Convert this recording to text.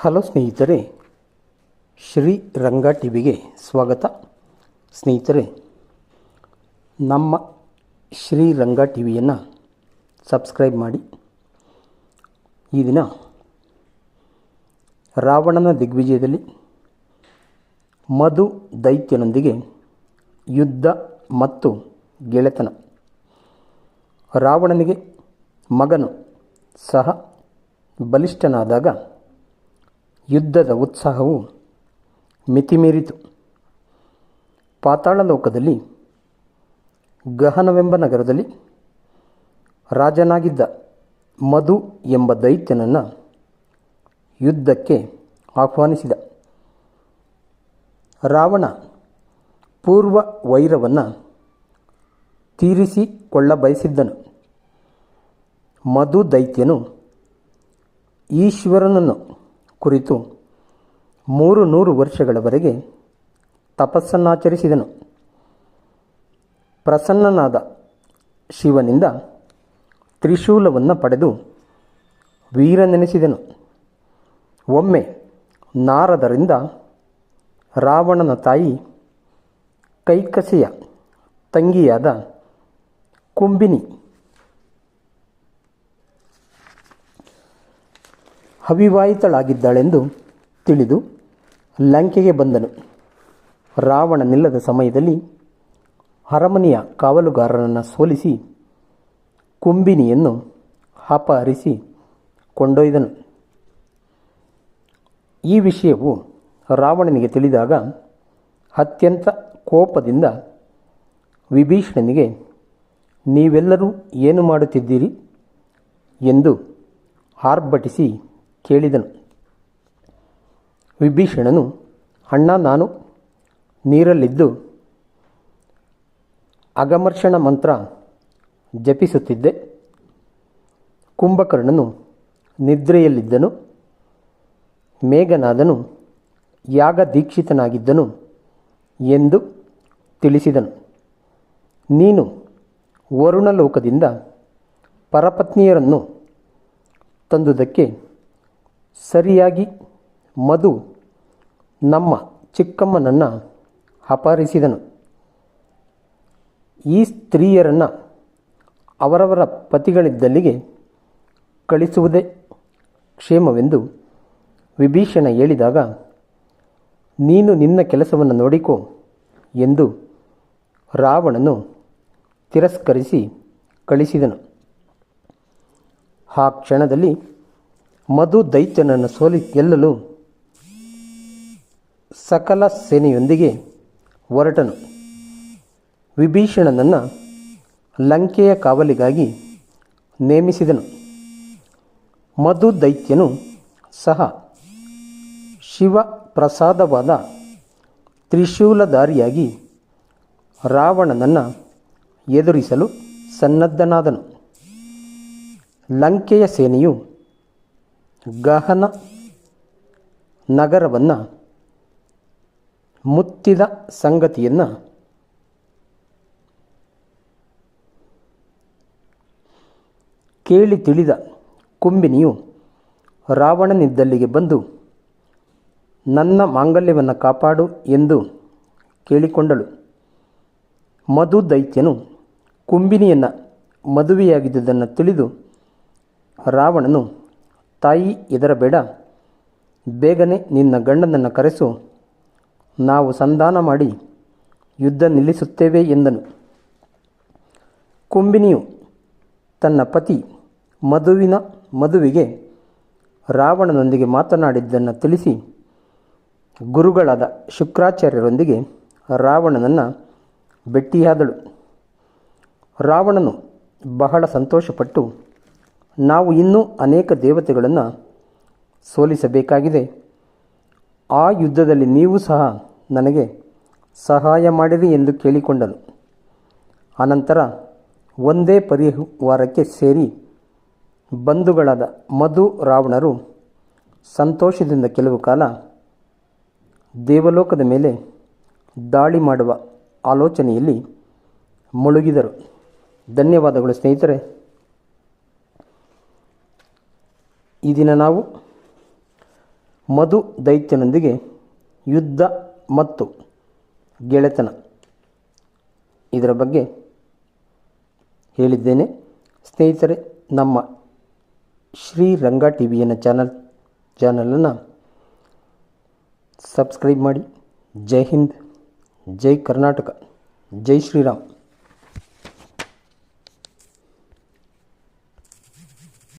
Hello ಸ್ನೇಹಿತರೆ, ಶ್ರೀ ರಂಗ ಟಿವಿಗೆ ಸ್ವಾಗತ. ಸ್ನೇಹಿತರೆ, ನಮ್ಮ ಶ್ರೀ ರಂಗ ಟಿವಿಯನ್ನು ಸಬ್ಸ್ಕ್ರೈಬ್ ಮಾಡಿ. ಈ ದಿನ ರಾವಣನ ದಿಗ್ವಿಜಯದಲ್ಲಿ ಮಧು ದೈತ್ಯನೊಂದಿಗೆ ಯುದ್ಧ ಮತ್ತು ಗೆಳೆತನ. ರಾವಣನಿಗೆ ಮಗನು ಸಹ ಬಲಿಷ್ಠನಾದಾಗ ಯುದ್ಧದ ಉತ್ಸಾಹವು ಮಿತಿಮೀರಿತು. ಪಾತಾಳ ಲೋಕದಲ್ಲಿ ಗಹನವೆಂಬ ನಗರದಲ್ಲಿ ರಾಜನಾಗಿದ್ದ ಮಧು ಎಂಬ ದೈತ್ಯನನ್ನು ಯುದ್ಧಕ್ಕೆ ಆಹ್ವಾನಿಸಿದ. ರಾವಣ ಪೂರ್ವ ವೈರವನ್ನು ತೀರಿಸಿಕೊಳ್ಳಬಯಸಿದ್ದನು. ಮಧು ದೈತ್ಯನು ಈಶ್ವರನನ್ನು ಕುರಿತು 300 ವರ್ಷಗಳವರೆಗೆ ತಪಸ್ಸನ್ನಾಚರಿಸಿದನು. ಪ್ರಸನ್ನನಾದ ಶಿವನಿಂದ ತ್ರಿಶೂಲವನ್ನು ಪಡೆದು ವೀರನೆನಿಸಿದನು. ಒಮ್ಮೆ ನಾರದರಿಂದ ರಾವಣನ ತಾಯಿ ಕೈಕಸೆಯ ತಂಗಿಯಾದ ಕುಂಬಿನಿ ಅವಿವಾಹಿತಳಾಗಿದ್ದಾಳೆಂದು ತಿಳಿದು ಲಂಕೆಗೆ ಬಂದನು. ರಾವಣನಿಲ್ಲದ ಸಮಯದಲ್ಲಿ ಅರಮನೆಯ ಕಾವಲುಗಾರನನ್ನು ಸೋಲಿಸಿ ಕುಂಬಿನಿಯನ್ನು ಅಪಹರಿಸಿ ಕೊಂಡೊಯ್ದನು. ಈ ವಿಷಯವು ರಾವಣನಿಗೆ ತಿಳಿದಾಗ ಅತ್ಯಂತ ಕೋಪದಿಂದ ವಿಭೀಷಣನಿಗೆ, ನೀವೆಲ್ಲರೂ ಏನು ಮಾಡುತ್ತಿದ್ದೀರಿ ಎಂದು ಆರ್ಭಟಿಸಿ ಕೇಳಿದನು. ವಿಭೀಷಣನು, ಅಣ್ಣ, ನಾನು ನೀರಲ್ಲಿದ್ದು ಅಗಮರ್ಷಣ ಮಂತ್ರ ಜಪಿಸುತ್ತಿದ್ದೆ. ಕುಂಭಕರ್ಣನು ನಿದ್ರೆಯಲ್ಲಿದ್ದನು. ಮೇಘನಾದನು ಯಾಗ ದೀಕ್ಷಿತನಾಗಿದ್ದನು ಎಂದು ತಿಳಿಸಿದನು. ನೀನು ವರುಣಲೋಕದಿಂದ ಪರಪತ್ನಿಯರನ್ನು ತಂದುದಕ್ಕೆ ಸರಿಯಾಗಿ ಮಧು ನಮ್ಮ ಚಿಕ್ಕಮ್ಮನನ್ನು ಅಪಹರಿಸಿದನು. ಈ ಸ್ತ್ರೀಯರನ್ನು ಅವರವರ ಪತಿಗಳಿದ್ದಲ್ಲಿಗೆ ಕಳಿಸುವುದೇ ಕ್ಷೇಮವೆಂದು ವಿಭೀಷಣ ಹೇಳಿದಾಗ, ನೀನು ನಿನ್ನ ಕೆಲಸವನ್ನು ನೋಡಿಕೋ ಎಂದು ರಾವಣನು ತಿರಸ್ಕರಿಸಿ ಕಳಿಸಿದನು. ಆ ಕ್ಷಣದಲ್ಲಿ ಮಧು ದೈತ್ಯನನ್ನು ಗೆಲ್ಲಲು ಸಕಲ ಸೇನೆಯೊಂದಿಗೆ ಹೊರಟನು. ವಿಭೀಷಣನನ್ನು ಲಂಕೆಯ ಕಾವಲಿಗಾಗಿ ನೇಮಿಸಿದನು. ಮಧು ದೈತ್ಯನು ಸಹ ಶಿವ ಪ್ರಸಾದವಾದ ತ್ರಿಶೂಲಧಾರಿಯಾಗಿ ರಾವಣನನ್ನು ಎದುರಿಸಲು ಸನ್ನದ್ಧನಾದನು. ಲಂಕೆಯ ಸೇನೆಯು ಗಹನ ನಗರವನ್ನು ಮುತ್ತಿದ ಸಂಗತಿಯನ್ನು ಕೇಳಿ ತಿಳಿದ ಕುಂಬಿನಿಯು ರಾವಣನಿದ್ದಲ್ಲಿಗೆ ಬಂದು, ನನ್ನ ಮಾಂಗಲ್ಯವನ್ನು ಕಾಪಾಡು ಎಂದು ಕೇಳಿಕೊಂಡಳು. ಮಧು ದೈತ್ಯನು ಕುಂಬಿನಿಯನ್ನು ಮದುವೆಯಾಗಿದ್ದುದನ್ನು ತಿಳಿದು ರಾವಣನು, ತಾಯಿ, ಹೆದರಬೇಡ, ಬೇಗನೆ ನಿನ್ನ ಗಂಡನನ್ನು ಕರೆಸು, ನಾವು ಸಂಧಾನ ಮಾಡಿ ಯುದ್ಧ ನಿಲ್ಲಿಸುತ್ತೇವೆ ಎಂದನು. ಕುಂಬಿನಿಯು ತನ್ನ ಪತಿ ಮಧುವಿಗೆ ರಾವಣನೊಂದಿಗೆ ಮಾತನಾಡಿದ್ದನ್ನು ತಿಳಿಸಿ ಗುರುಗಳಾದ ಶುಕ್ರಾಚಾರ್ಯರೊಂದಿಗೆ ರಾವಣನನ್ನು ಭೇಟಿಯಾದಳು. ರಾವಣನು ಬಹಳ ಸಂತೋಷಪಟ್ಟು, ನಾವು ಇನ್ನೂ ಅನೇಕ ದೇವತೆಗಳನ್ನು ಸೋಲಿಸಬೇಕಾಗಿದೆ. ಆ ಯುದ್ಧದಲ್ಲಿ ನೀವು ಸಹ ನನಗೆ ಸಹಾಯ ಮಾಡಿರಿ ಎಂದು ಕೇಳಿಕೊಂಡನು. ಅನಂತರ ಒಂದೇ ಪರಿವಾರಕ್ಕೆ ಸೇರಿ ಬಂಧುಗಳಾದ ಮಧು ರಾವಣರು ಸಂತೋಷದಿಂದ ಕೆಲವು ಕಾಲ ದೇವಲೋಕದ ಮೇಲೆ ದಾಳಿ ಮಾಡುವ ಆಲೋಚನೆಯಲ್ಲಿ ಮುಳುಗಿದರು. ಧನ್ಯವಾದಗಳು ಸ್ನೇಹಿತರೆ. ಈ ದಿನ ನಾವು ಮಧು ದೈತ್ಯನೊಂದಿಗೆ ಯುದ್ಧ ಮತ್ತು ಗೆಳೆತನ ಇದರ ಬಗ್ಗೆ ಹೇಳಿದ್ದೇನೆ. ಸ್ನೇಹಿತರೆ, ನಮ್ಮ ಶ್ರೀರಂಗ ಟಿವಿಯನ್ನು ಚಾನಲನ್ನು ಸಬ್ಸ್ಕ್ರೈಬ್ ಮಾಡಿ. ಜೈ ಹಿಂದ್, ಜೈ ಕರ್ನಾಟಕ, ಜೈ ಶ್ರೀರಾಮ್.